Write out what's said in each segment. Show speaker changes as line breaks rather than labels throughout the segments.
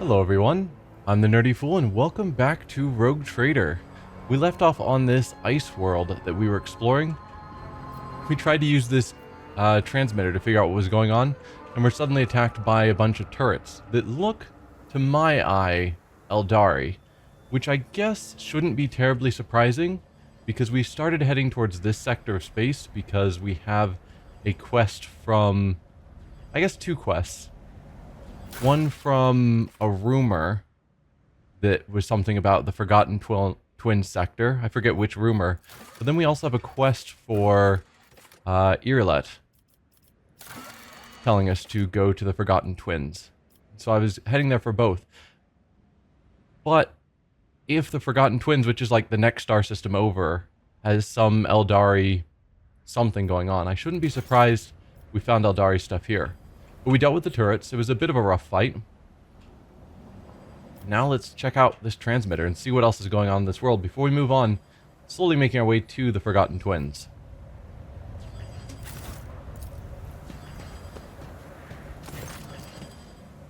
Hello everyone, I'm the Nerdy Fool and welcome back to Rogue Trader. We left off on this ice world that we were exploring. We tried to use this transmitter to figure out what was going on, and we're suddenly attacked by a bunch of turrets that look, to my eye, Eldari, which I guess shouldn't be terribly surprising because we started heading towards this sector of space because we have a quest from, I guess, two quests. One from a rumor that was something about the Forgotten Twin sector. I forget which rumor. But then we also have a quest for Yrliet, telling us to go to the Forgotten Twins. So I was heading there for both. But if the Forgotten Twins, which is like the next star system over, has some Eldari something going on, I shouldn't be surprised we found Eldari stuff here. But we dealt with the turrets. It was a bit of a rough fight. Now let's check out this transmitter and see what else is going on in this world before we move on, slowly making our way to the Forgotten Twins.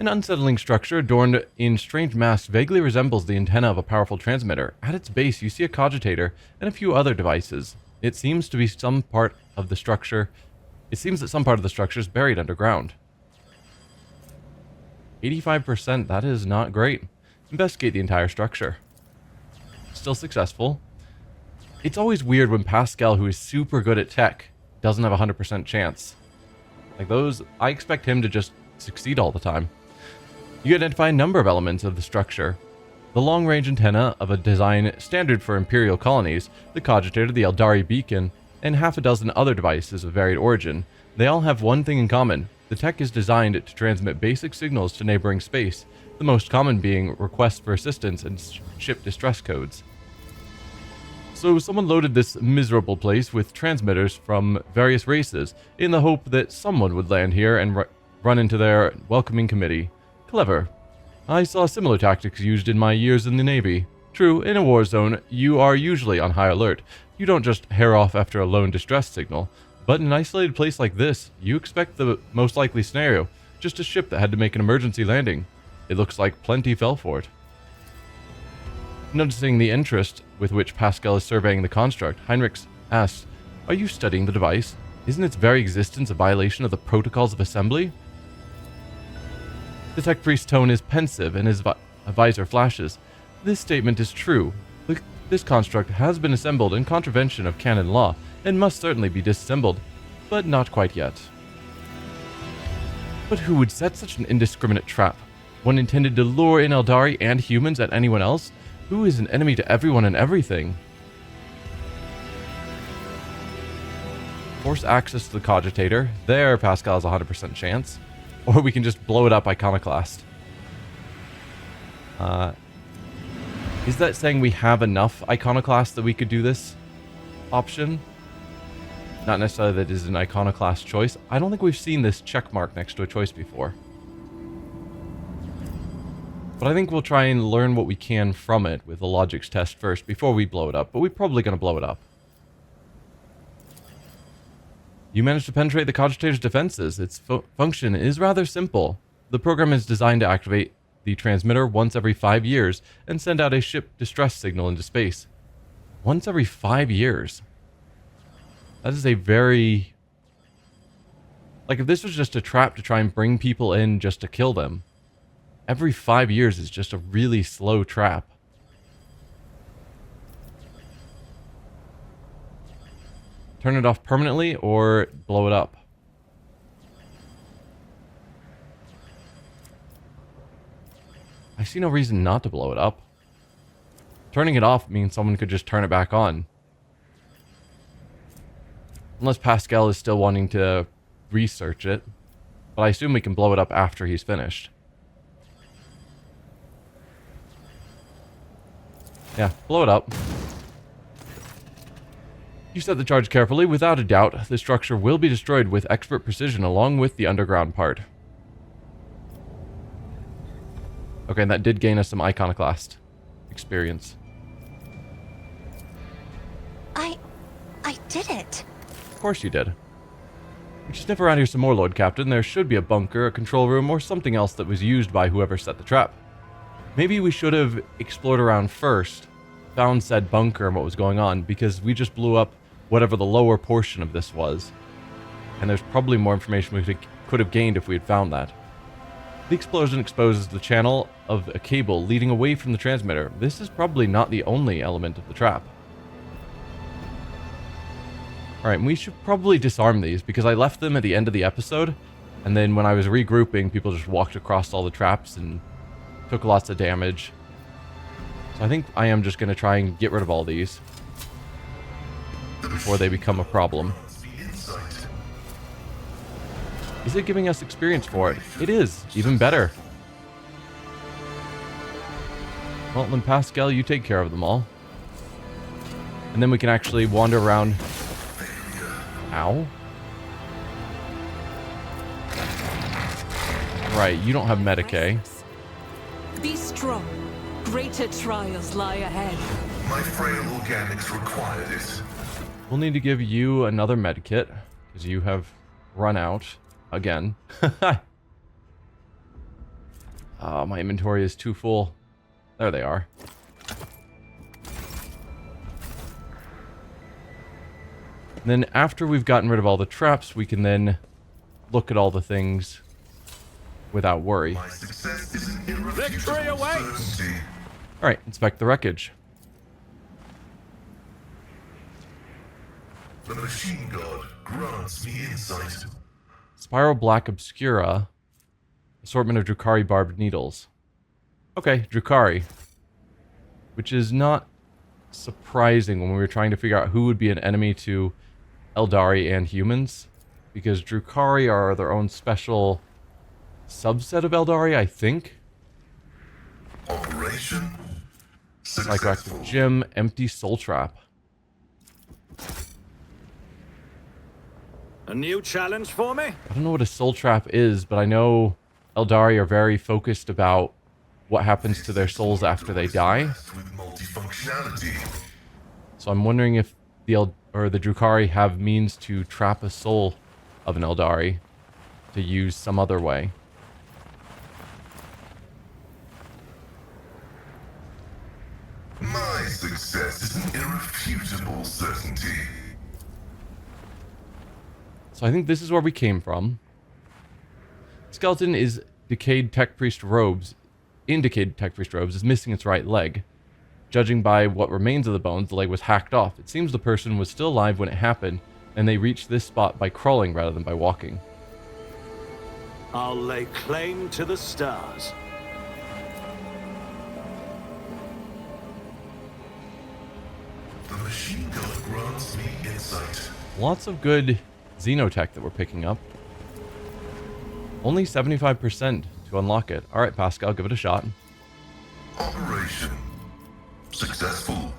An unsettling structure adorned in strange masks vaguely resembles the antenna of a powerful transmitter. At its base, you see a cogitator and a few other devices. It seems that some part of the structure is buried underground. 85%, that is not great. Investigate the entire structure. Still successful. It's always weird when Pascal, who is super good at tech, doesn't have a 100% chance. Like those, I expect him to just succeed all the time. You identify a number of elements of the structure. The long-range antenna of a design standard for Imperial colonies, the cogitator, the Eldari beacon, and half a dozen other devices of varied origin. They all have one thing in common. The tech is designed to transmit basic signals to neighboring space, the most common being requests for assistance and ship distress codes. So someone loaded this miserable place with transmitters from various races in the hope that someone would land here and run into their welcoming committee. Clever. I saw similar tactics used in my years in the Navy. True, in a war zone, you are usually on high alert. You don't just hair off after a lone distress signal. But in an isolated place like this, you expect the most likely scenario, just a ship that had to make an emergency landing. It looks like plenty fell for it. Noticing the interest with which Pascal is surveying the construct, Heinrich asks, "Are you studying the device? Isn't its very existence a violation of the protocols of assembly?" The tech priest's tone is pensive and his visor flashes. This statement is true. This construct has been assembled in contravention of canon law, and must certainly be disassembled, but not quite yet. But who would set such an indiscriminate trap? One intended to lure in Eldari and humans at anyone else? Who is an enemy to everyone and everything? Force access to the cogitator. There, Pascal has a 100% chance. Or we can just blow it up iconoclast. Is that saying we have enough iconoclast that we could do this option? Not necessarily that it is an iconoclast choice. I don't think we've seen this check mark next to a choice before. But I think we'll try and learn what we can from it with the logics test first before we blow it up. But we're probably going to blow it up. You managed to penetrate the cogitator's defenses. Its function is rather simple. The program is designed to activate the transmitter once every 5 years and send out a ship distress signal into space. Once every 5 years. That is a very... Like, if this was just a trap to try and bring people in just to kill them, every 5 years is just a really slow trap. Turn it off permanently or blow it up. I see no reason not to blow it up. Turning it off means someone could just turn it back on. Unless Pascal is still wanting to research it. But I assume we can blow it up after he's finished. Yeah, blow it up. You set the charge carefully. Without a doubt, the structure will be destroyed with expert precision along with the underground part. Okay, and that did gain us some iconoclast experience.
I did it.
Of course you did. We should sniff around here some more, Lord Captain. There should be a bunker, a control room, or something else that was used by whoever set the trap. Maybe we should have explored around first, found said bunker and what was going on, because we just blew up whatever the lower portion of this was. And there's probably more information we could have gained if we had found that. The explosion exposes the channel of a cable leading away from the transmitter. This is probably not the only element of the trap. Alright, we should probably disarm these, because I left them at the end of the episode, and then when I was regrouping, people just walked across all the traps and took lots of damage. So I think I am just going to try and get rid of all these before they become a problem. Is it giving us experience for it? It is. Even better. Well, then Pascal, you take care of them all. And then we can actually wander around. Ow. Right, you don't have Medicae.
Be strong. Greater trials lie ahead.
My frail organics require this.
We'll need to give you another medkit, because you have run out again. Oh, my inventory is too full. There they are. And then after we've gotten rid of all the traps, we can then look at all the things without worry.
My success is an irrefutable
Victory awaits!
certainty.
Alright, inspect the wreckage.
The machine god grants me insight.
Spiral Black Obscura. Assortment of Drukhari barbed needles. Okay, Drukhari. Which is not surprising when we were trying to figure out who would be an enemy to Eldari and humans. Because Drukhari are their own special subset of Eldari, I think.
Operation
Psychoactive
successful.
Gym, Empty Soul Trap.
A new challenge for me?
I don't know what a soul trap is, but I know Eldari are very focused about what happens to their souls after they die.
With multifunctionality.
So I'm wondering if the Drukhari have means to trap a soul of an Eldari to use some other way.
My success is an irrefutable certainty.
So I think this is where we came from. Skeleton is decayed tech priest robes. In decayed tech priest robes is missing its right leg. Judging by what remains of the bones, the leg was hacked off. It seems the person was still alive when it happened, and they reached this spot by crawling rather than by walking.
I'll lay claim to the stars.
The machine god grants me insight.
Lots of good xenotech that we're picking up. Only 75% to unlock it. Alright, Pascal, give it a shot.
Operation successful.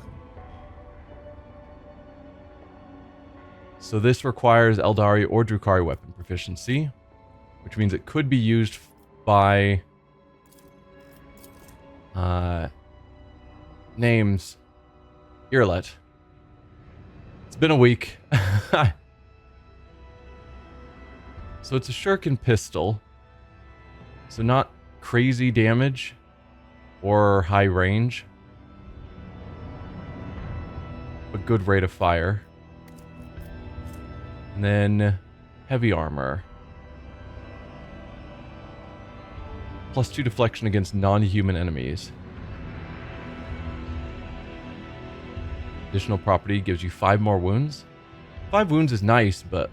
So this requires Eldari or Drukhari weapon proficiency, which means it could be used by names. Yrliet. It's been a week. So it's a shuriken pistol. So not crazy damage or high range. A good rate of fire. And then heavy armor. +2 deflection against non-human enemies. Additional property gives you 5 more wounds. 5 wounds is nice, but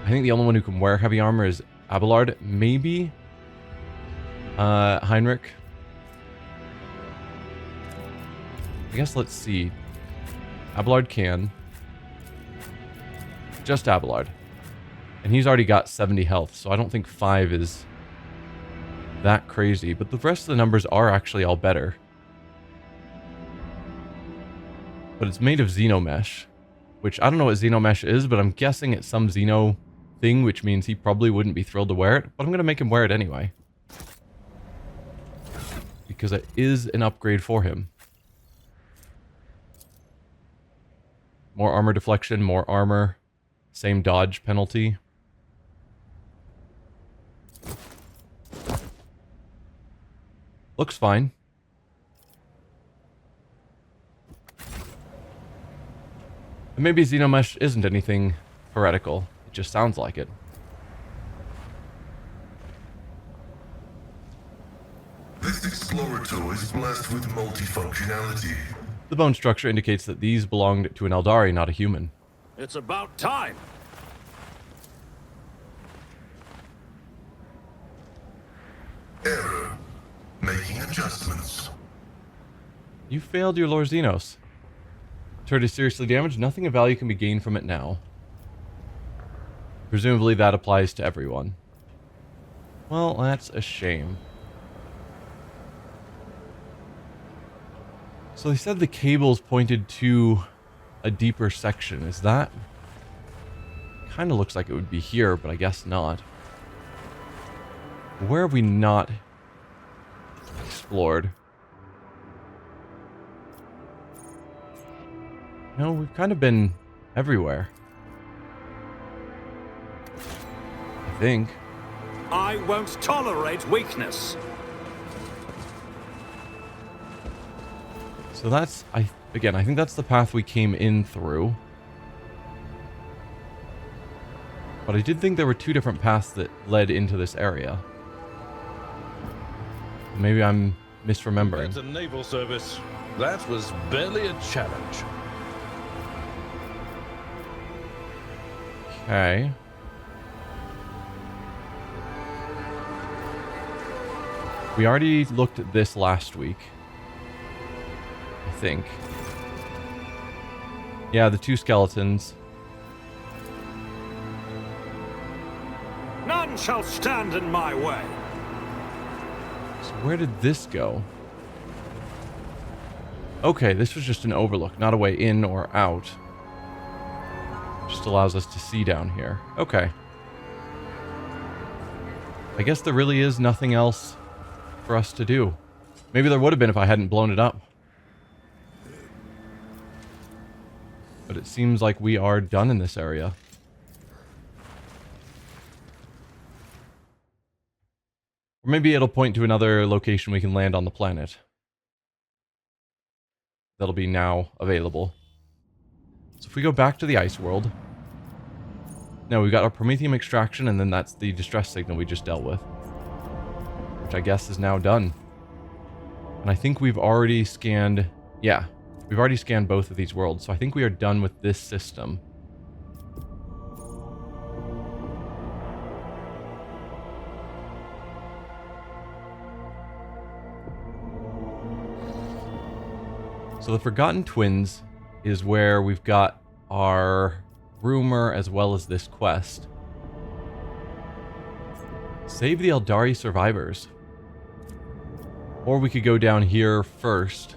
I think the only one who can wear heavy armor is Abelard. Maybe Heinrich. I guess let's see. Abelard can. Just Abelard. And he's already got 70 health, so I don't think 5 is that crazy. But the rest of the numbers are actually all better. But it's made of xenomesh, which I don't know what xenomesh is, but I'm guessing it's some xeno thing, which means he probably wouldn't be thrilled to wear it. But I'm going to make him wear it anyway. Because it is an upgrade for him. More armor deflection, more armor. Same dodge penalty. Looks fine. And maybe xenomesh isn't anything heretical. It just sounds like it.
This explorator is blessed with multifunctionality.
The bone structure indicates that these belonged to an Eldari, not a human.
It's about time.
Error. Making adjustments.
You failed your Lord Xenos. Turret is seriously damaged. Nothing of value can be gained from it now. Presumably that applies to everyone. Well, that's a shame. So they said the cables pointed to a deeper section. Is that... kind of looks like it would be here, but I guess not. Where have we not explored? No, we've kind of been everywhere. I think.
I won't tolerate weakness.
So that's, again, I think that's the path we came in through. But I did think there were two different paths that led into this area. Maybe I'm misremembering.
It's a naval service. That was barely a challenge.
Okay. We already looked at this last week. I think. Yeah, the two skeletons.
None shall stand in my way.
So where did this go? Okay, this was just an overlook, not a way in or out. Just allows us to see down here. Okay. I guess there really is nothing else for us to do. Maybe there would have been if I hadn't blown it up. But it seems like we are done in this area. Or maybe it'll point to another location we can land on the planet. That'll be now available. So if we go back to the ice world. No, we've got our Prometheum extraction, and then that's the distress signal we just dealt with. Which I guess is now done. And I think we've already scanned... yeah, we've already scanned both of these worlds, so I think we are done with this system. So the Forgotten Twins is where we've got our rumor as well as this quest. Save the Eldari survivors. Or we could go down here first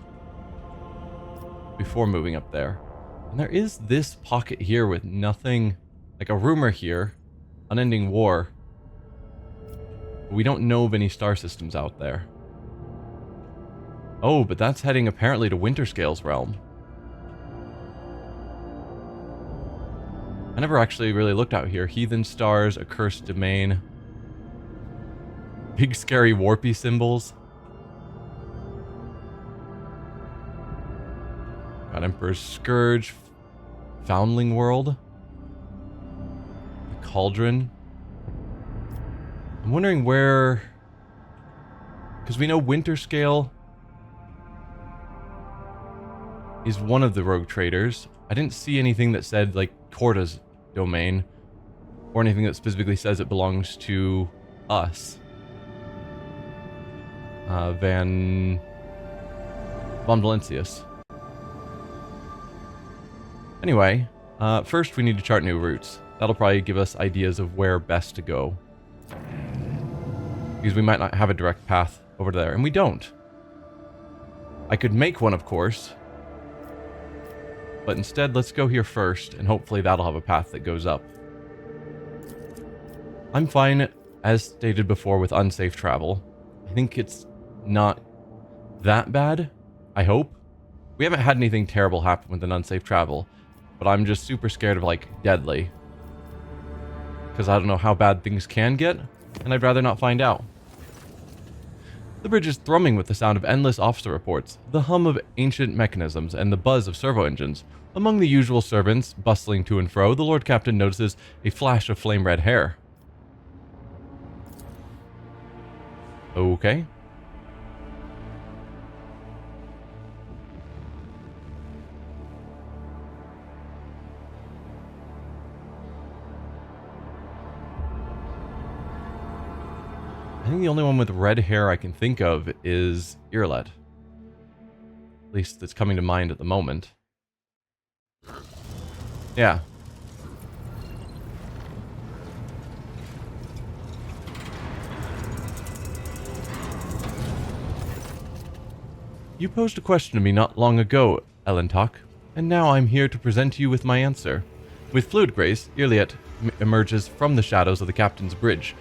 before moving up there. And there is this pocket here with nothing, like a rumor here, unending war. But we don't know of any star systems out there. Oh, but that's heading apparently to Winterscale's realm. I never actually really looked out here. Heathen stars, accursed domain. Big scary warpy symbols. Got Emperor's Scourge. Foundling World. The Cauldron. I'm wondering where... because we know Winterscale is one of the rogue traders. I didn't see anything that said, like, Torta's domain, or anything that specifically says it belongs to us. Von Valencius. Anyway, first we need to chart new routes. That'll probably give us ideas of where best to go. Because we might not have a direct path over there, and we don't. I could make one, of course. But instead, let's go here first, and hopefully that'll have a path that goes up. I'm fine, as stated before, with unsafe travel. I think it's not that bad, I hope. We haven't had anything terrible happen with an unsafe travel, but I'm just super scared of, like, deadly. Because I don't know how bad things can get, and I'd rather not find out. The bridge is thrumming with the sound of endless officer reports, the hum of ancient mechanisms, and the buzz of servo engines. Among the usual servants, bustling to and fro, the Lord Captain notices a flash of flame-red hair. Okay. I think the only one with red hair I can think of is Yrliet. At least that's coming to mind at the moment. Yeah. You posed a question to me not long ago, Elentok, and now I'm here to present you with my answer. With fluid grace, Yrliet emerges from the shadows of the captain's bridge.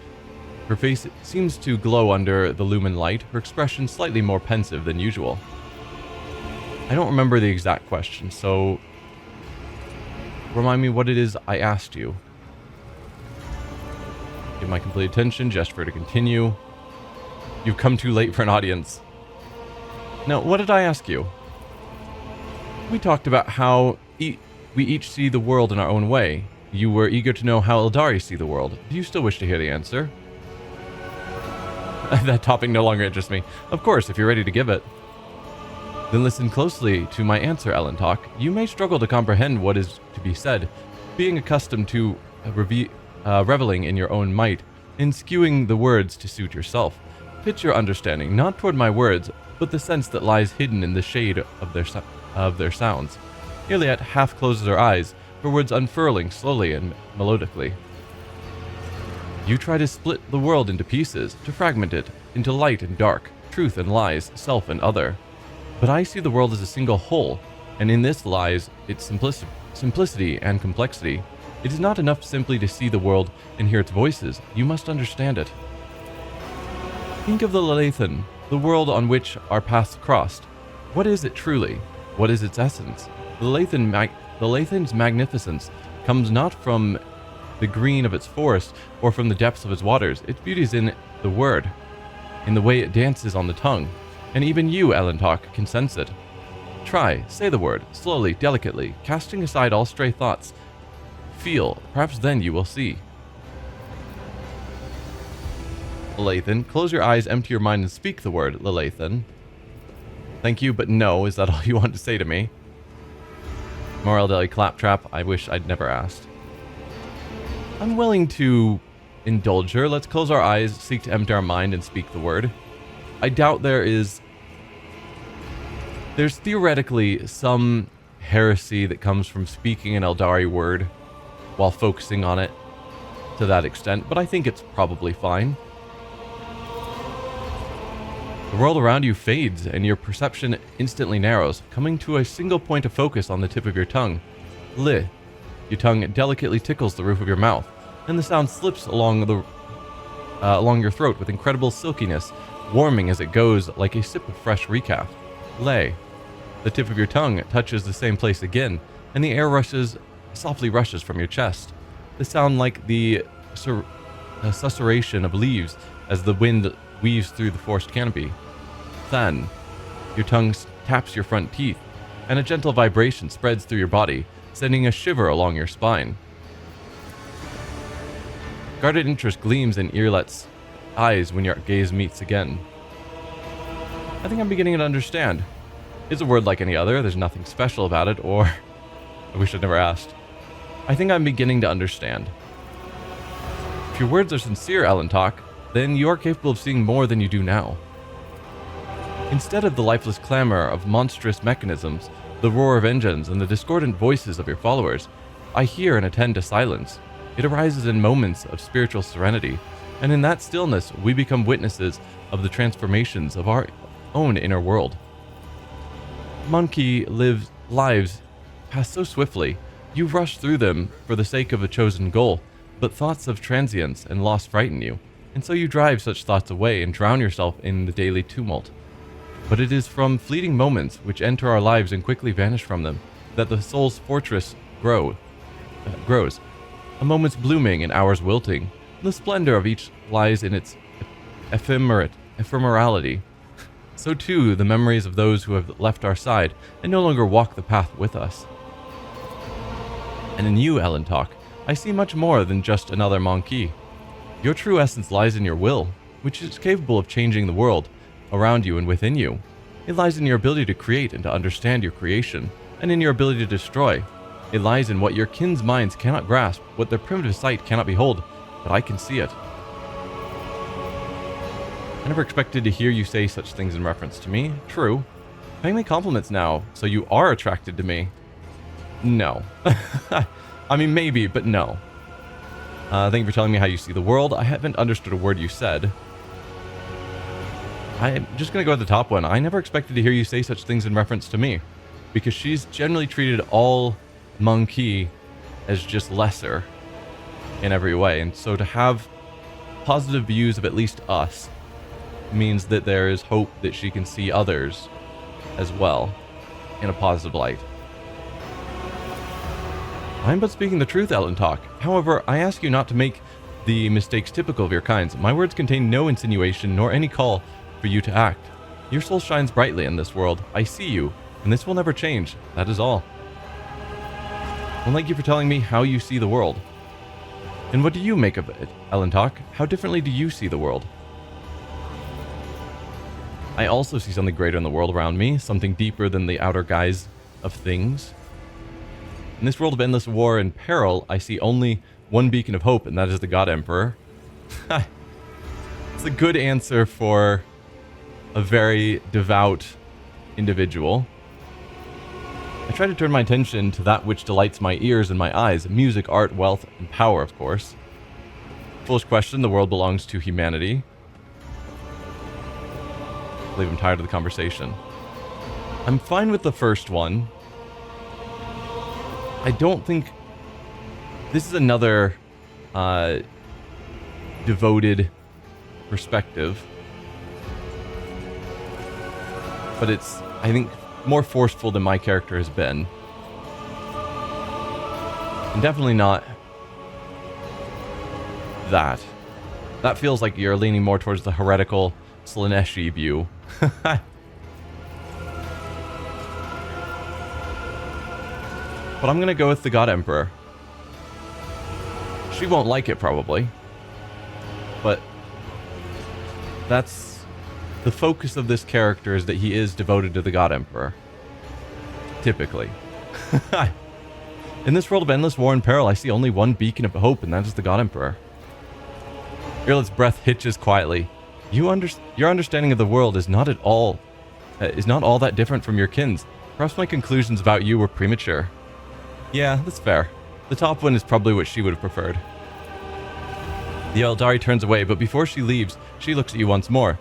Her face seems to glow under the lumen light, her expression slightly more pensive than usual. I don't remember the exact question, so remind me what it is I asked you. Give my complete attention, gesture for her to continue. You've come too late for an audience. Now, what did I ask you? We talked about how we each see the world in our own way. You were eager to know how Eldari see the world. Do you still wish to hear the answer? That topic no longer interests me. Of course, if you're ready to give it. Then listen closely to my answer, Elentok. You may struggle to comprehend what is to be said, being accustomed to reveling in your own might, and skewing the words to suit yourself. Pitch your understanding, not toward my words, but the sense that lies hidden in the shade of their sounds. Yrliet half closes her eyes, her words unfurling slowly and melodically. You try to split the world into pieces, to fragment it into light and dark, truth and lies, self and other. But I see the world as a single whole, and in this lies its simplicity and complexity. It is not enough simply to see the world and hear its voices. You must understand it. Think of the Lelathan, the world on which our paths crossed. What is it truly? What is its essence? The Lathan's magnificence comes not from the green of its forest or from the depths of its waters. Its beauty is in the word, in the way it dances on the tongue, and even you, Elentok, can sense it. Try, say the word, slowly, delicately, casting aside all stray thoughts. Feel, perhaps then you will see. Lelathan, close your eyes, empty your mind, and speak the word, Lelathan. Thank you, but no. Is that all you want to say to me? Morel Deli Claptrap, I wish I'd never asked. I'm willing to indulge her. Let's close our eyes, seek to empty our mind, and speak the word. I doubt there's theoretically some heresy that comes from speaking an Eldari word while focusing on it to that extent, but I think it's probably fine. The world around you fades, and your perception instantly narrows, coming to a single point of focus on the tip of your tongue. Li. Your tongue delicately tickles the roof of your mouth, and the sound slips along your throat with incredible silkiness, warming as it goes like a sip of fresh recaf. Lay. The tip of your tongue touches the same place again, and the air softly rushes from your chest. The sound like the susurration of leaves as the wind weaves through the forest canopy. Then, your tongue taps your front teeth, and a gentle vibration spreads through your body, sending a shiver along your spine. Guarded interest gleams in Yrliet's eyes when your gaze meets again. I think I'm beginning to understand. It's a word like any other, there's nothing special about it, or... I wish I'd never asked. I think I'm beginning to understand. If your words are sincere, Elentok, then you are capable of seeing more than you do now. Instead of the lifeless clamor of monstrous mechanisms, the roar of engines, and the discordant voices of your followers, I hear and attend to silence. It arises in moments of spiritual serenity, and in that stillness we become witnesses of the transformations of our own inner world. Monkey lives pass so swiftly, you rush through them for the sake of a chosen goal, but thoughts of transience and loss frighten you, and so you drive such thoughts away and drown yourself in the daily tumult. But it is from fleeting moments which enter our lives and quickly vanish from them that the soul's fortress grows. A moment's blooming and hours wilting. The splendor of each lies in its ephemerality. So too, the memories of those who have left our side and no longer walk the path with us. And in you, Elentalk, I see much more than just another Monkey. Your true essence lies in your will, which is capable of changing the world around you and within you. It lies in your ability to create and to understand your creation, and in your ability to destroy. It lies in what your kin's minds cannot grasp, what their primitive sight cannot behold, but I can see it. I never expected to hear you say such things in reference to me. True. Paying me compliments now, so you are attracted to me. No. I mean, maybe, but no. Thank you for telling me how you see the world. I haven't understood a word you said. I'm just going to go with the top one. I never expected to hear you say such things in reference to me, because she's generally treated all Monkey as just lesser in every way. And so to have positive views of at least us means that there is hope that she can see others as well in a positive light. I'm but speaking the truth, Elentalk. However, I ask you not to make the mistakes typical of your kinds. My words contain no insinuation nor any call for you to act. Your soul shines brightly in this world. I see you, and this will never change. That is all. Well, thank you for telling me how you see the world. And what do you make of it, Elentalk? How differently do you see the world? I also see something greater in the world around me, something deeper than the outer guise of things. In this world of endless war and peril, I see only one beacon of hope, and that is the God Emperor. It's a good answer for a very devout individual. I try to turn my attention to that which delights my ears and my eyes, music, art, wealth, and power, of course. Foolish question, the world belongs to humanity. I believe I'm tired of the conversation. I'm fine with the first one. I don't think... This is another devoted perspective. But it's, I think, more forceful than my character has been. And definitely not that. That feels like you're leaning more towards the heretical Slaneshi view. But I'm going to go with the God Emperor. She won't like it, probably. But that's the focus of this character, is that he is devoted to the God Emperor. Typically. In this world of endless war and peril, I see only one beacon of hope, and that is the God Emperor. Yrliet's breath hitches quietly. Your understanding of the world is not all that different from your kin's. Perhaps my conclusions about you were premature. Yeah, that's fair. The top one is probably what she would have preferred. The Eldari turns away, but before she leaves, she looks at you once more.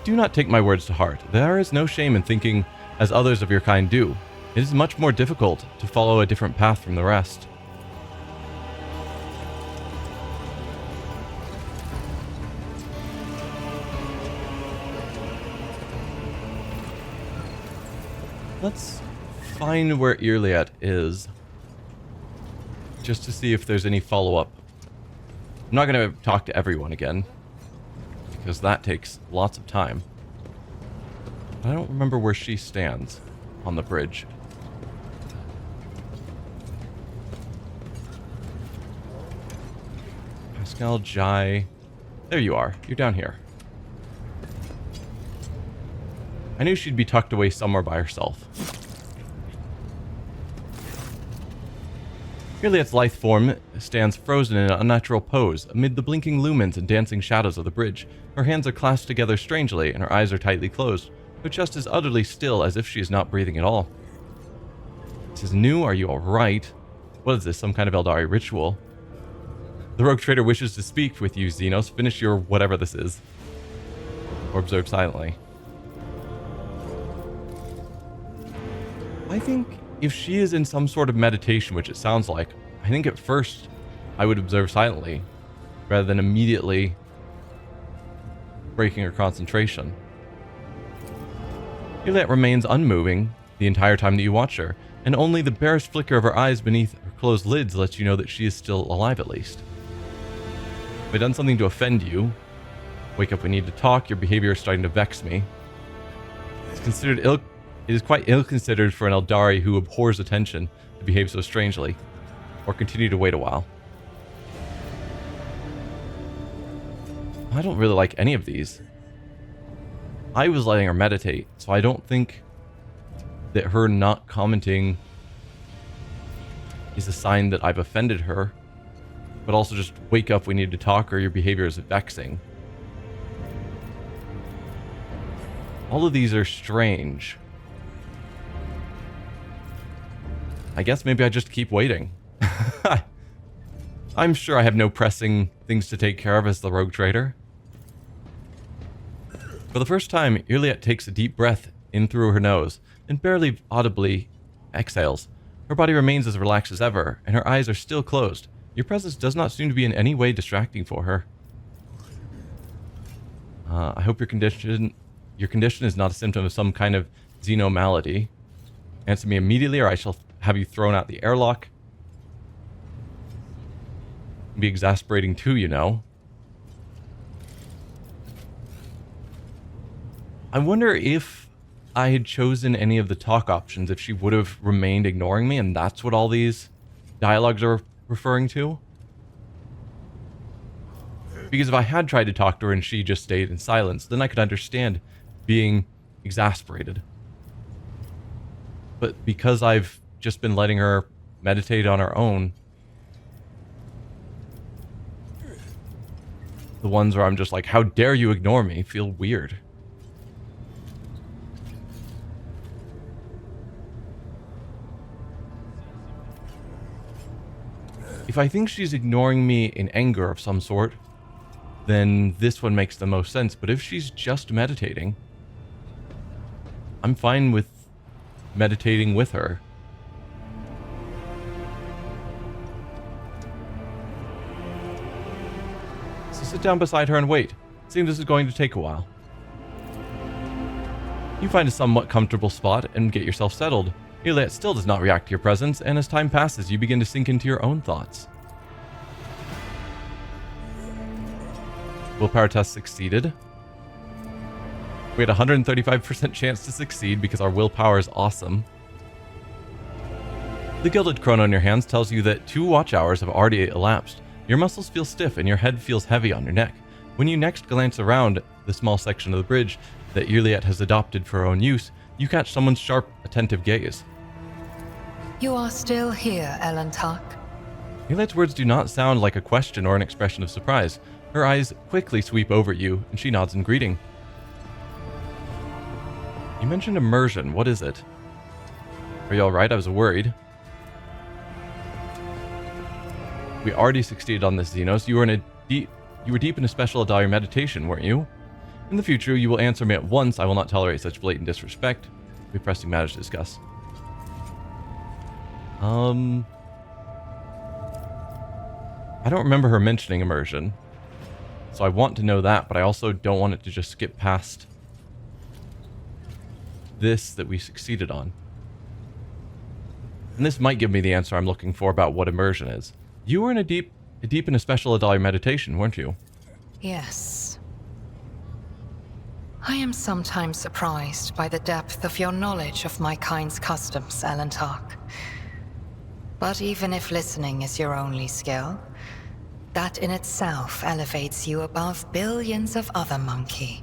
Do not take my words to heart. There is no shame in thinking as others of your kind do. It is much more difficult to follow a different path from the rest. Let's find where Yrliet is, just to see if there's any follow-up. I'm not going to talk to everyone again, because that takes lots of time. But I don't remember where she stands on the bridge. Pascal, Jai... There you are. You're down here. I knew she'd be tucked away somewhere by herself. Yrliet's lithe form stands frozen in an unnatural pose amid the blinking lumens and dancing shadows of the bridge. Her hands are clasped together strangely, and her eyes are tightly closed. Her chest is utterly still, as if she is not breathing at all. This is new. Are you alright? What is this, some kind of Eldari ritual? The rogue trader wishes to speak with you, Xenos. Finish your whatever this is. Or observe silently. I think if she is in some sort of meditation, which it sounds like, I think at first I would observe silently, rather than immediately breaking her concentration. Yrliet remains unmoving the entire time that you watch her, and only the barest flicker of her eyes beneath her closed lids lets you know that she is still alive at least. Have I done something to offend you? Wake up, we need to talk. Your behavior is starting to vex me. It is quite ill-considered for an Eldari who abhors attention to behave so strangely, or continue to wait a while. I don't really like any of these. I was letting her meditate, so I don't think that her not commenting is a sign that I've offended her, but also just wake up, we need to talk, or your behavior is vexing. All of these are strange. I guess maybe I just keep waiting. I'm sure I have no pressing things to take care of as the rogue trader. For the first time, Yrliet takes a deep breath in through her nose and barely audibly exhales. Her body remains as relaxed as ever, and her eyes are still closed. Your presence does not seem to be in any way distracting for her. I hope your condition is not a symptom of some kind of xeno malady. Answer me immediately, or I shall have you thrown out the airlock. It'd be exasperating too, you know. I wonder if I had chosen any of the talk options, if she would have remained ignoring me, and that's what all these dialogues are referring to. Because if I had tried to talk to her and she just stayed in silence, then I could understand being exasperated. But because I've just been letting her meditate on her own, the ones where I'm just like, how dare you ignore me, feel weird. If I think she's ignoring me in anger of some sort, then this one makes the most sense. But if she's just meditating, I'm fine with meditating with her. So sit down beside her and wait. Seems this is going to take a while. You find a somewhat comfortable spot and get yourself settled. Yrliet still does not react to your presence, and as time passes, you begin to sink into your own thoughts. Willpower test succeeded. We had a 135% chance to succeed because our willpower is awesome. The gilded chrono in your hands tells you that 2 watch hours have already elapsed. Your muscles feel stiff and your head feels heavy on your neck. When you next glance around the small section of the bridge that Yrliet has adopted for her own use, you catch someone's sharp, attentive gaze.
You are still here, Elentak.
Yrliet's words do not sound like a question or an expression of surprise. Her eyes quickly sweep over you, and she nods in greeting. You mentioned immersion. What is it? Are you alright? I was worried. We already succeeded on this, xenos. You were deep in a special Eldari meditation, weren't you? In the future, you will answer me at once. I will not tolerate such blatant disrespect. We have pressing matters to discuss. I don't remember her mentioning immersion. So I want to know that, but I also don't want it to just skip past this that we succeeded on. And this might give me the answer I'm looking for about what immersion is. You were deep in a special Eldari meditation, weren't you?
Yes. I am sometimes surprised by the depth of your knowledge of my kind's customs, Elentak. But even if listening is your only skill, that in itself elevates you above billions of other monkey.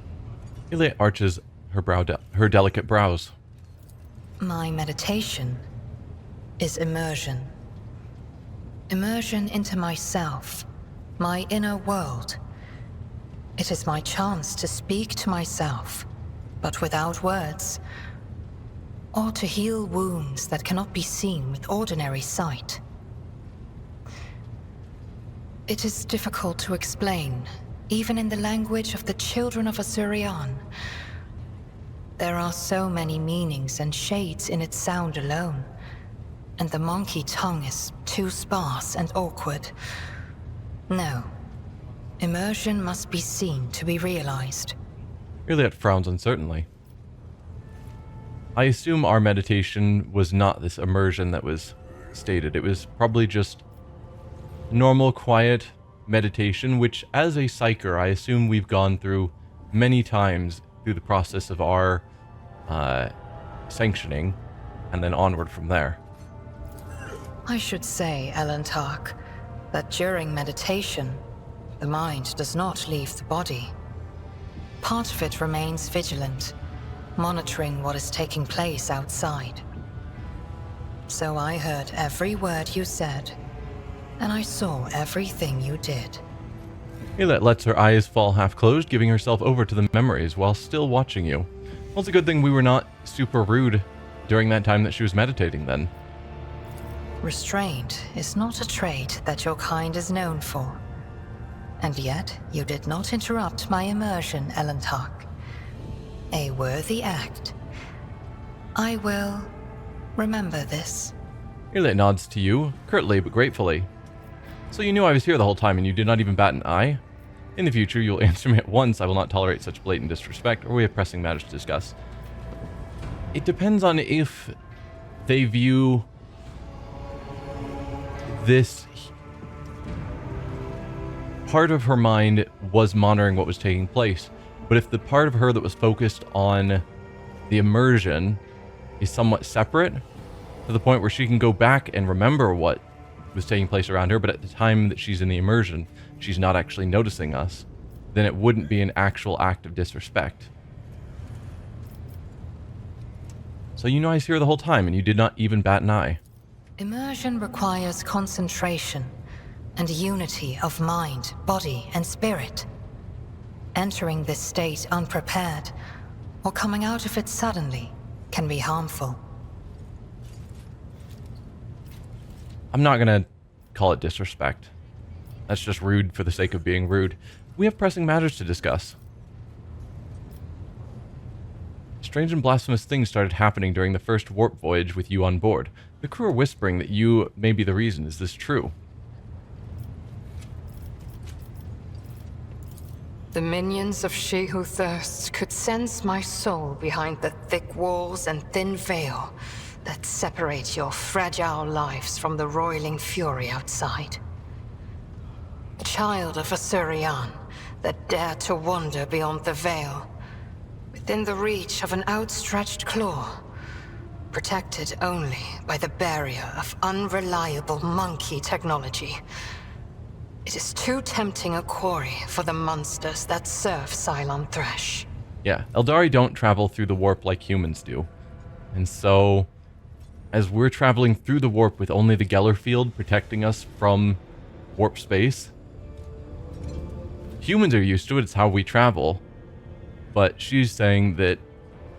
Yrliet arches her delicate brows.
My meditation is immersion. Immersion into myself, my inner world. It is my chance to speak to myself, but without words, or to heal wounds that cannot be seen with ordinary sight. It is difficult to explain, even in the language of the children of Azurian. There are so many meanings and shades in its sound alone, and the monkey tongue is too sparse and awkward. No. Immersion must be seen to be realized.
Yrliet frowns uncertainly. I assume our meditation was not this immersion that was stated. It was probably just normal, quiet meditation, which as a psyker, I assume we've gone through many times through the process of our sanctioning, and then onward from there.
I should say, Elentark, that during meditation, the mind does not leave the body. Part of it remains vigilant, monitoring what is taking place outside. So I heard every word you said, and I saw everything you did.
Yrliet lets her eyes fall half closed, giving herself over to the memories while still watching you. Well, it's a good thing we were not super rude during that time that she was meditating then.
Restraint is not a trait that your kind is known for. And yet, you did not interrupt my immersion, Elentark. A worthy act. I will remember this.
Yrliet nods to you, curtly but gratefully. So you knew I was here the whole time and you did not even bat an eye? In the future, you'll answer me at once. I will not tolerate such blatant disrespect, or we have pressing matters to discuss. It depends on if they view this part of her mind was monitoring what was taking place. But if the part of her that was focused on the immersion is somewhat separate, to the point where she can go back and remember what was taking place around her, but at the time that she's in the immersion, she's not actually noticing us, then it wouldn't be an actual act of disrespect. So you know I was here the whole time, and you did not even bat an eye.
Immersion requires concentration and unity of mind, body, and spirit. Entering this state unprepared, or coming out of it suddenly, can be harmful.
I'm not gonna call it disrespect. That's just rude for the sake of being rude. We have pressing matters to discuss. Strange and blasphemous things started happening during the first warp voyage with you on board. The crew are whispering that you may be the reason. Is this true?
The minions of She Who Thirsts could sense my soul behind the thick walls and thin veil that separate your fragile lives from the roiling fury outside. A child of Asurian that dared to wander beyond the veil, within the reach of an outstretched claw, protected only by the barrier of unreliable monkey technology. It is too tempting a quarry for the monsters that serve Cylon Thresh.
Yeah, Eldari don't travel through the warp like humans do. And so, as we're traveling through the warp with only the Geller field protecting us from warp space, humans are used to it. It's how we travel. But she's saying that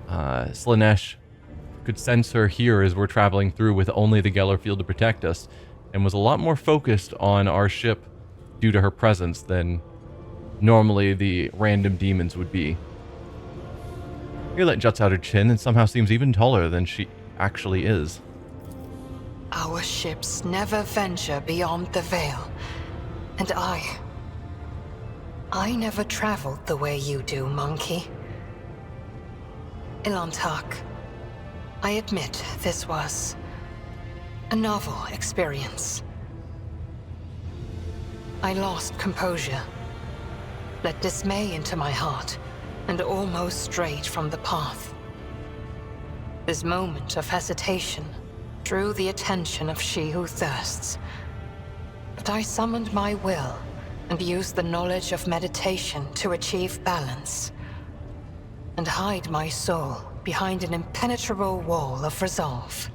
Slaanesh could sense her here as we're traveling through with only the Geller field to protect us, and was a lot more focused on our ship due to her presence than normally the random demons would be. Yrliet juts out her chin and somehow seems even taller than she actually is.
Our ships never venture beyond the veil, and I never traveled the way you do, monkey. Elentark, I admit this was a novel experience. I lost composure, let dismay into my heart, and almost strayed from the path. This moment of hesitation drew the attention of She Who Thirsts, but I summoned my will and used the knowledge of meditation to achieve balance, and hide my soul behind an impenetrable wall of resolve.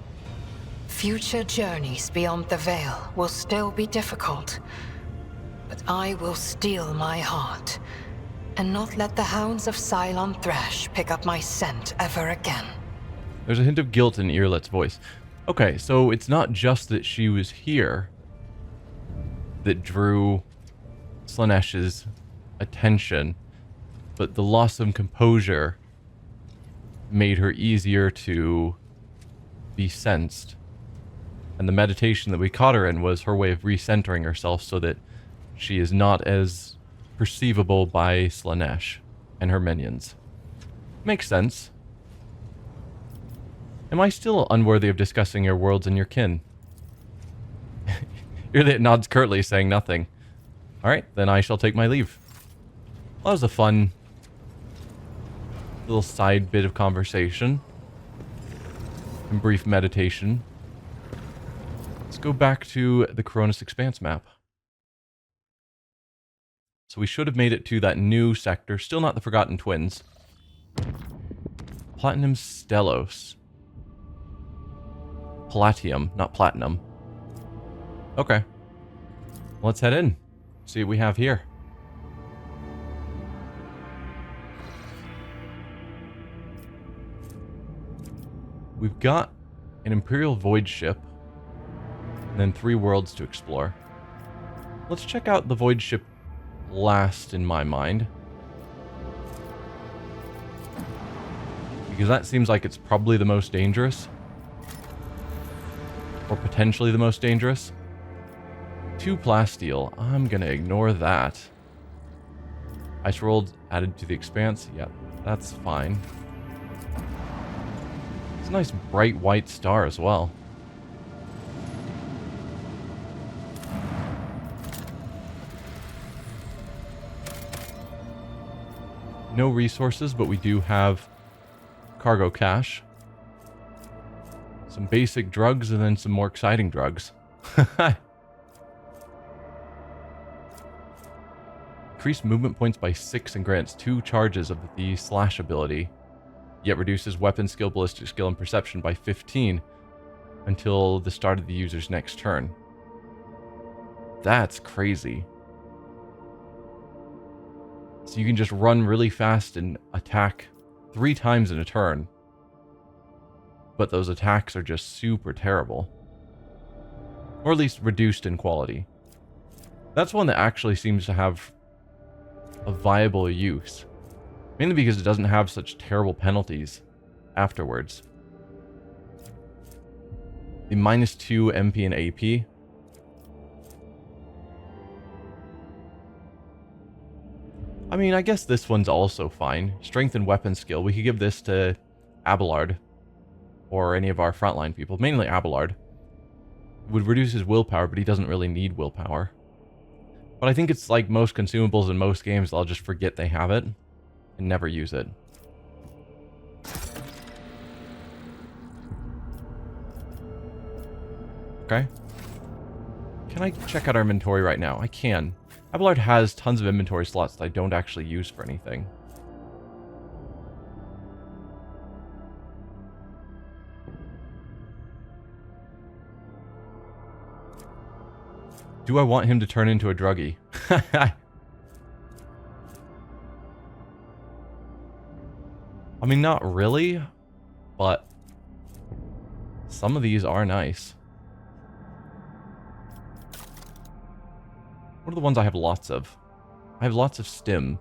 Future journeys beyond the veil will still be difficult, but I will steel my heart and not let the hounds of Cylon Thresh pick up my scent ever again.
There's a hint of guilt in Yrliet's voice. Okay, so it's not just that she was here that drew Slaanesh's attention, but the loss of composure made her easier to be sensed. And the meditation that we caught her in was her way of recentering herself so that she is not as perceivable by Slaanesh and her minions. Makes sense. Am I still unworthy of discussing your worlds and your kin? Yrliet nods curtly, saying nothing. Alright, then I shall take my leave. Well, that was a fun Little side bit of conversation. And brief meditation. Let's go back to the Koronus Expanse map. So we should have made it to that new sector. Still not the Forgotten Twins. Platinum Stellos. Palladium, not platinum. Okay. Let's head in. See what we have here. We've got an Imperial void ship. And then 3 worlds to explore. Let's check out the void ship last in my mind. Because that seems like it's probably the most dangerous. Or potentially the most dangerous. 2 plasteel. I'm gonna ignore that. Ice world added to the expanse. Yeah, that's fine. It's a nice bright white star as well. No resources, but we do have cargo cache. Some basic drugs and then some more exciting drugs. Increase movement points by 6 and grants 2 charges of the slash ability. Yet reduces weapon skill, ballistic skill, and perception by 15 until the start of the user's next turn. That's crazy. So you can just run really fast and attack 3 times in a turn. But those attacks are just super terrible. Or at least reduced in quality. That's one that actually seems to have a viable use. Mainly because it doesn't have such terrible penalties afterwards. The -2 MP and AP. I mean, I guess this one's also fine. Strength and weapon skill. We could give this to Abelard. Or any of our frontline people. Mainly Abelard. It would reduce his willpower, but he doesn't really need willpower. But I think it's like most consumables in most games, they'll just forget they have it. And never use it. Okay. Can I check out our inventory right now? I can. Abelard has tons of inventory slots that I don't actually use for anything. Do I want him to turn into a druggie? I mean, not really, but some of these are nice. What are the ones I have lots of? I have lots of stim.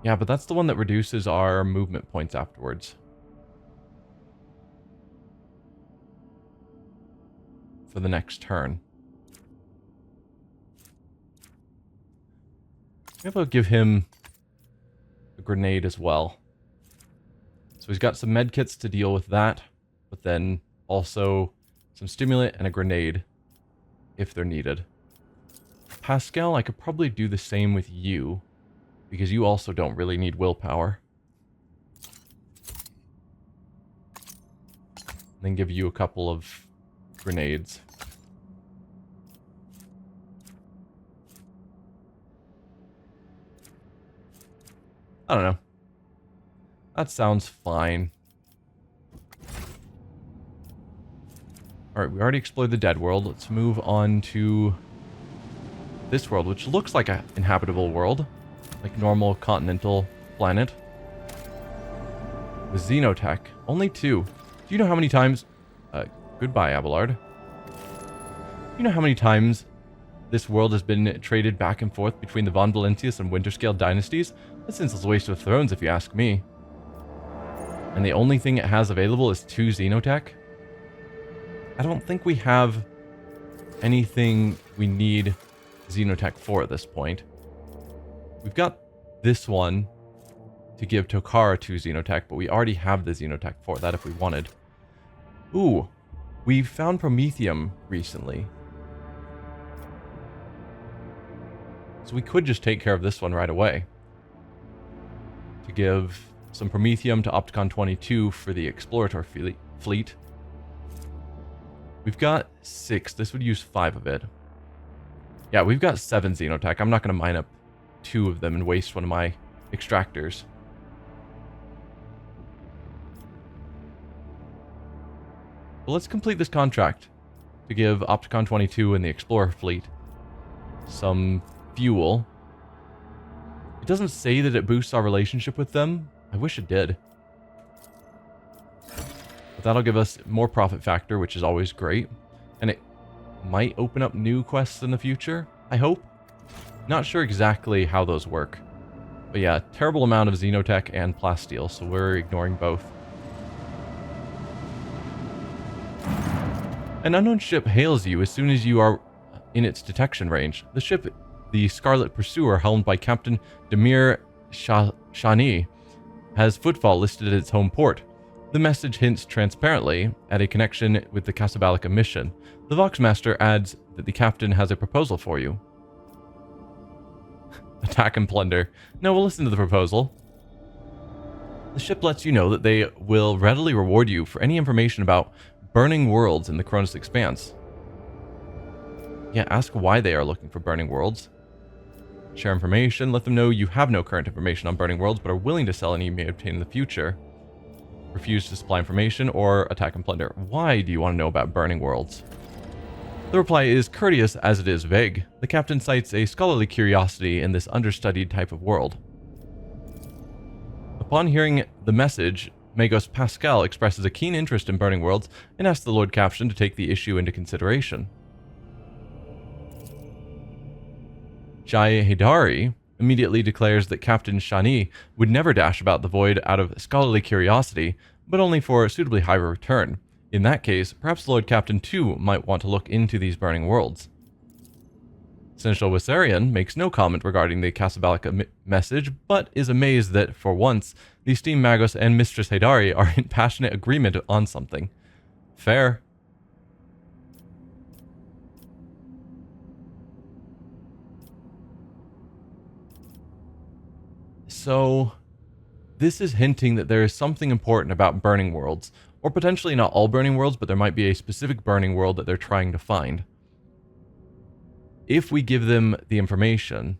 Yeah, but that's the one that reduces our movement points afterwards. For the next turn. Maybe I'll give him a grenade as well. So he's got some medkits to deal with that, but then also some stimulant and a grenade if they're needed. Pascal, I could probably do the same with you, because you also don't really need willpower. And then give you a couple of grenades. I don't know. That sounds fine. Alright, we already explored the dead world. Let's move on to this world, which looks like an inhabitable world. Like normal continental planet. With xenotech. Only 2. Do you know how many times... goodbye, Abelard. Do you know how many times this world has been traded back and forth between the Von Valentius and Winterscale dynasties? That's senseless waste of thrones, if you ask me. And the only thing it has available is 2 xenotech? I don't think we have anything we need xenotech for at this point. We've got this one to give Tokara 2 xenotech, but we already have the xenotech for that if we wanted. Ooh, we found Promethium recently. So we could just take care of this one right away. To give some Promethium to Opticon 22 for the Explorator fleet. We've got 6. This would use 5 of it. Yeah, we've got 7 Xenotech. I'm not going to mine up 2 of them and waste one of my extractors. But let's complete this contract to give Opticon 22 and the Explorer fleet some fuel. It doesn't say that it boosts our relationship with them. I wish it did. But that'll give us more profit factor, which is always great. And it might open up new quests in the future, I hope. Not sure exactly how those work. But yeah, terrible amount of Xenotech and Plasteel, so we're ignoring both. An unknown ship hails you as soon as you are in its detection range. The ship, the Scarlet Pursuer, helmed by Captain Demir Shani, has footfall listed at its home port. The message hints transparently at a connection with the Casablanca mission. The Voxmaster adds that the captain has a proposal for you. Attack and plunder. No, we'll listen to the proposal. The ship lets you know that they will readily reward you for any information about burning worlds in the Koronus Expanse. Yeah, ask why they are looking for burning worlds. Share information. Let them know you have no current information on burning worlds, but are willing to sell any you may obtain in the future. Refuse to supply information or attack and plunder. Why do you want to know about burning worlds? The reply is courteous as it is vague. The captain cites a scholarly curiosity in this understudied type of world. Upon hearing the message, Magos Pascal expresses a keen interest in burning worlds and asks the Lord Captain to take the issue into consideration. Jai Hidari immediately declares that Captain Shani would never dash about the void out of scholarly curiosity, but only for a suitably high return. In that case, perhaps the Lord Captain too might want to look into these burning worlds. Seneschal Wissarion makes no comment regarding the Casablanca message, but is amazed that, for once, the esteemed Magos and Mistress Hidari are in passionate agreement on something. Fair. So, this is hinting that there is something important about burning worlds, or potentially not all burning worlds, but there might be a specific burning world that they're trying to find. If we give them the information,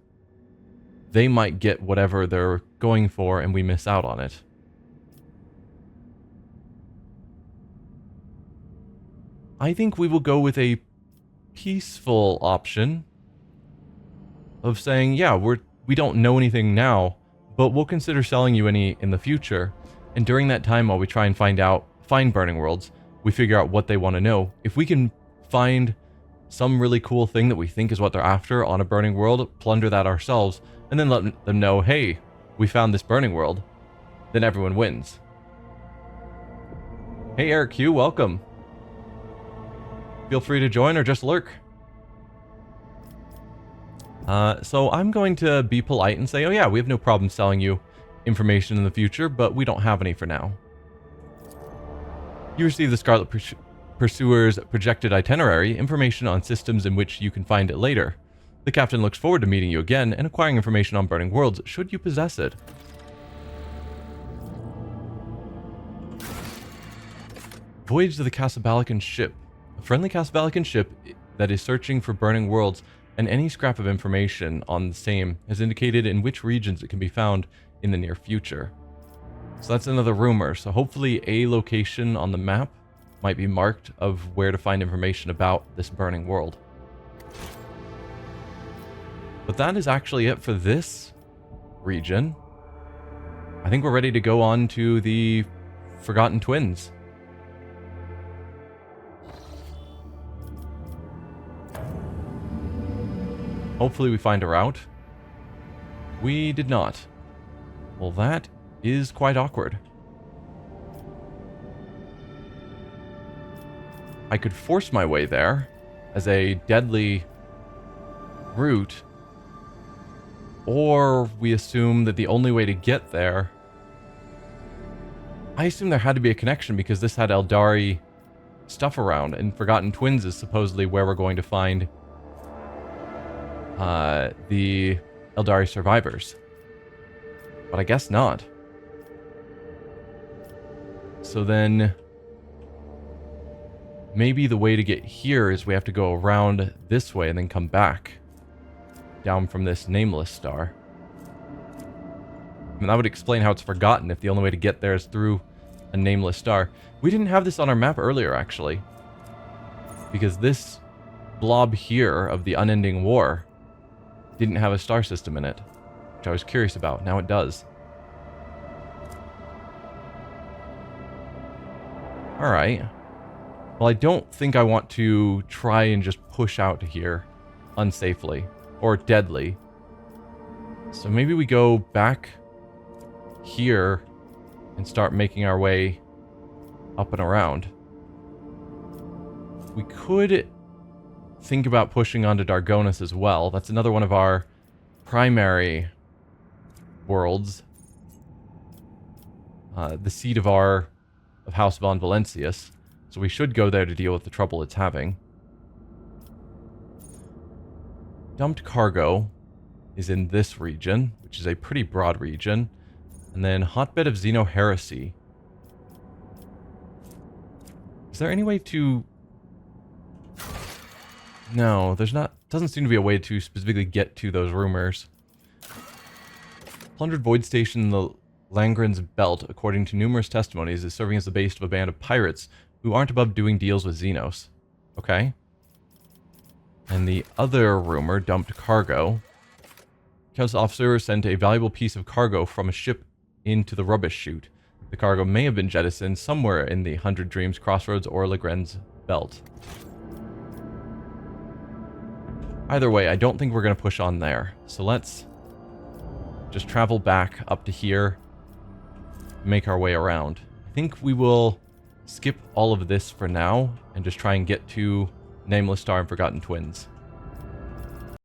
they might get whatever they're going for and we miss out on it. I think we will go with a peaceful option of saying, yeah, we don't know anything now, but we'll consider selling you any in the future. And during that time, while we try and find burning worlds, we figure out what they want to know. If we can find some really cool thing that we think is what they're after on a burning world, plunder that ourselves, and then let them know, hey, we found this burning world, then everyone wins. Hey Eric Q, welcome. Feel free to join or just lurk. So I'm going to be polite and say, oh yeah, we have no problem selling you information in the future, but we don't have any for now. You receive the Scarlet Pursuer's projected itinerary, information on systems in which you can find it later. The captain looks forward to meeting you again and acquiring information on burning worlds, should you possess it. Voyage to the Casablancan ship. A friendly Casablancan ship that is searching for burning worlds, and any scrap of information on the same has indicated in which regions it can be found in the near future. So that's another rumor. So hopefully a location on the map might be marked of where to find information about this burning world. But that is actually it for this region. I think we're ready to go on to the Forgotten Twins. Hopefully we find a route. We did not. Well, that is quite awkward. I could force my way there as a deadly route, or we assume that the only way to get there... I assume there had to be a connection because this had Eldari stuff around, and Forgotten Twins is supposedly where we're going to find the Eldari survivors. But I guess not. So then maybe the way to get here is we have to go around this way and then come back down from this nameless star. I mean, that would explain how it's forgotten if the only way to get there is through a nameless star. We didn't have this on our map earlier, actually, because this blob here of the unending war didn't have a star system in it, which I was curious about. Now it does. Alright. Well, I don't think I want to try and just push out to here unsafely or deadly. So maybe we go back here and start making our way up and around. We could think about pushing onto Dargonus as well. That's another one of our primary worlds. The seat of House von Valentius. So we should go there to deal with the trouble it's having. Dumped cargo is in this region, which is a pretty broad region. And then hotbed of Xeno heresy. Is there any way to... No, there's not... Doesn't seem to be a way to specifically get to those rumors. Plundered void station in the Langren's belt, according to numerous testimonies, is serving as the base of a band of pirates who aren't above doing deals with Xenos. Okay. And the other rumor, dumped cargo. Council officer sent a valuable piece of cargo from a ship into the rubbish chute. The cargo may have been jettisoned somewhere in the 100 Dreams Crossroads or Langren's belt. Either way, I don't think we're going to push on there. So let's just travel back up to here, make our way around. I think we will skip all of this for now and just try and get to Nameless Star and Forgotten Twins.